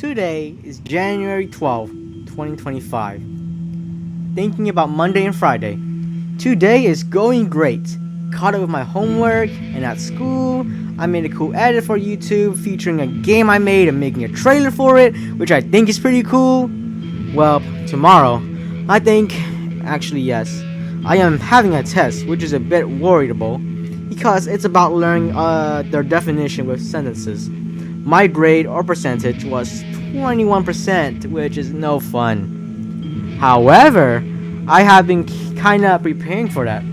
Today is January 12th, 2025. Thinking about Monday and Friday. Today is going great. Caught up with my homework, and at school, I made a cool edit for YouTube featuring a game I made and making a trailer for it, which I think is pretty cool. Well, tomorrow, yes, I am having a test, which is a bit worryable because it's about learning their definition with sentences. My grade or percentage was 21%, which is no fun. However, I have been kinda preparing for that.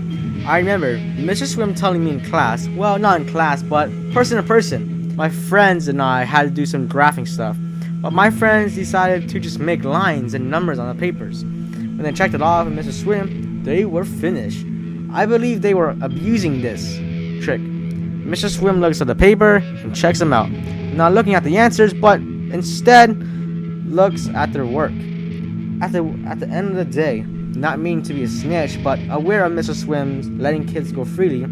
I remember Mr. Swim telling me in class, well, not in class, but person to person. My friends and I had to do some graphing stuff, but my friends decided to just make lines and numbers on the papers. When they checked it off with Mr. Swim, they were finished. I believe they were abusing this trick. Mr. Swim looks at the paper and checks them out, not looking at the answers, but instead looks at their work. At the end of the day, not meaning to be a snitch, but aware of Mr. Swim's letting kids go freely,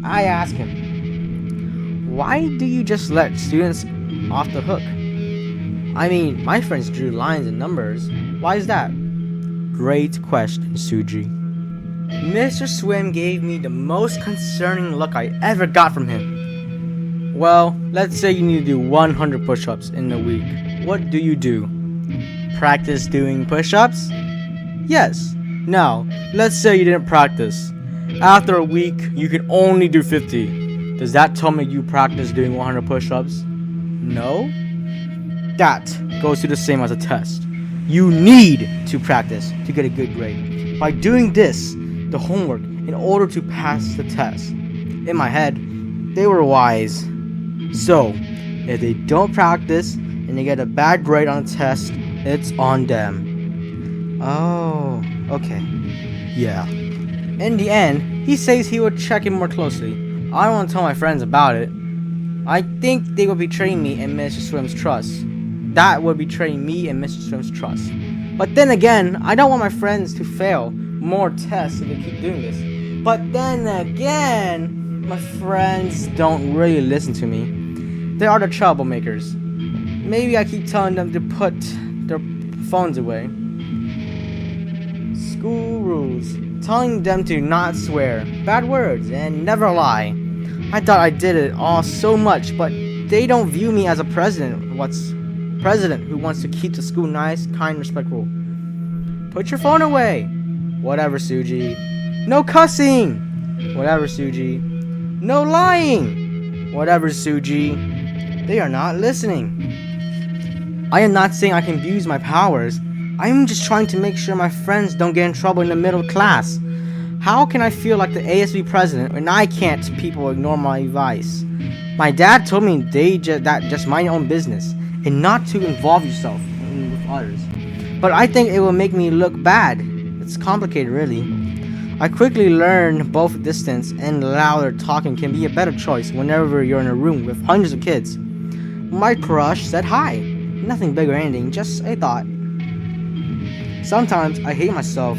I ask him, why do you just let students off the hook? I mean, my friends drew lines and numbers. Why is that? Great question, Suji. Mr. Swim gave me the most concerning look I ever got from him. Well, let's say you need to do 100 push-ups in a week. What do? Practice doing push-ups? Yes. Now, let's say you didn't practice. After a week, you can only do 50. Does that tell me you practice doing 100 push-ups? No. That goes to the same as a test. You need to practice to get a good grade. By doing this, the homework, in order to pass the test. In my head, they were wise. So, if they don't practice and they get a bad grade on a test, it's on them. Oh, okay. Yeah. In the end, he says he would check it more closely. I don't want to tell my friends about it. I think they would betray me and Mr. Swim's trust. That would betray me and Mr. Swim's trust. But then again, I don't want my friends to fail more tests if they keep doing this. But then again, my friends don't really listen to me. They are the troublemakers. Maybe I keep telling them to put their phones away. School rules. Telling them to not swear, bad words, and never lie. I thought I did it all so much, but they don't view me as a president who wants to keep the school nice, kind, respectful. Put your phone away. Whatever, Suji. No cussing. Whatever, Suji. No lying. Whatever, Suji. They are not listening. I am not saying I can abuse my powers. I am just trying to make sure my friends don't get in trouble in the middle class. How can I feel like the ASB president when I can't people ignore my advice? My dad told me that just mind your own business and not to involve yourself with others. But I think it will make me look bad. It's complicated, really. I quickly learned both distance and louder talking can be a better choice whenever you're in a room with hundreds of kids. My crush said hi. Nothing big or anything, just a thought. Sometimes I hate myself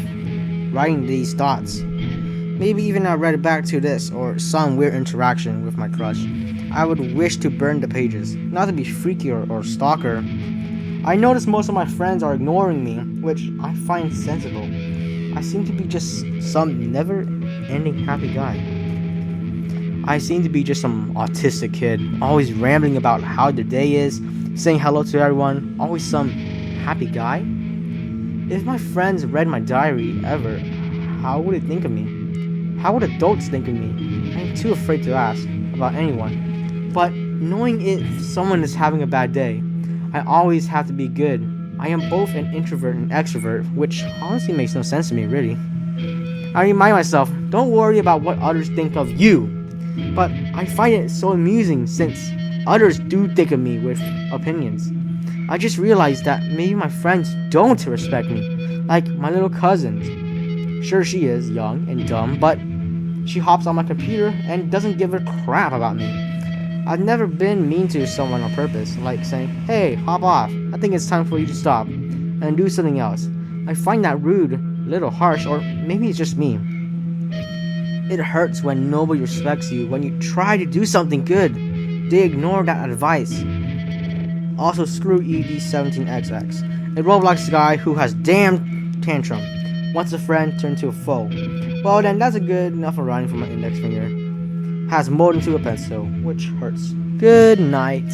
writing these thoughts. Maybe even I read it back to this or some weird interaction with my crush. I would wish to burn the pages, not to be freaky or stalker. I notice most of my friends are ignoring me, which I find sensible. I seem to be just some never-ending happy guy. I seem to be just some autistic kid, always rambling about how the day is, saying hello to everyone, always some happy guy. If my friends read my diary ever, how would they think of me? How would adults think of me? I'm too afraid to ask about anyone. But knowing if someone is having a bad day, I always have to be good. I am both an introvert and extrovert, which honestly makes no sense to me, really. I remind myself, don't worry about what others think of you. But I find it so amusing since others do think of me with opinions. I just realized that maybe my friends don't respect me, like my little cousins. Sure, she is young and dumb, but she hops on my computer and doesn't give a crap about me. I've never been mean to someone on purpose, like saying, hey, hop off, I think it's time for you to stop, and do something else. I find that rude, a little harsh, or maybe it's just me. It hurts when nobody respects you when you try to do something good. They ignore that advice. Also, screw ED17XX, a Roblox guy who has damn tantrum. Once a friend turned to a foe. Well then, that's a good enough rhyme for my index finger. Has more than 2 a pencil, which hurts. Good night.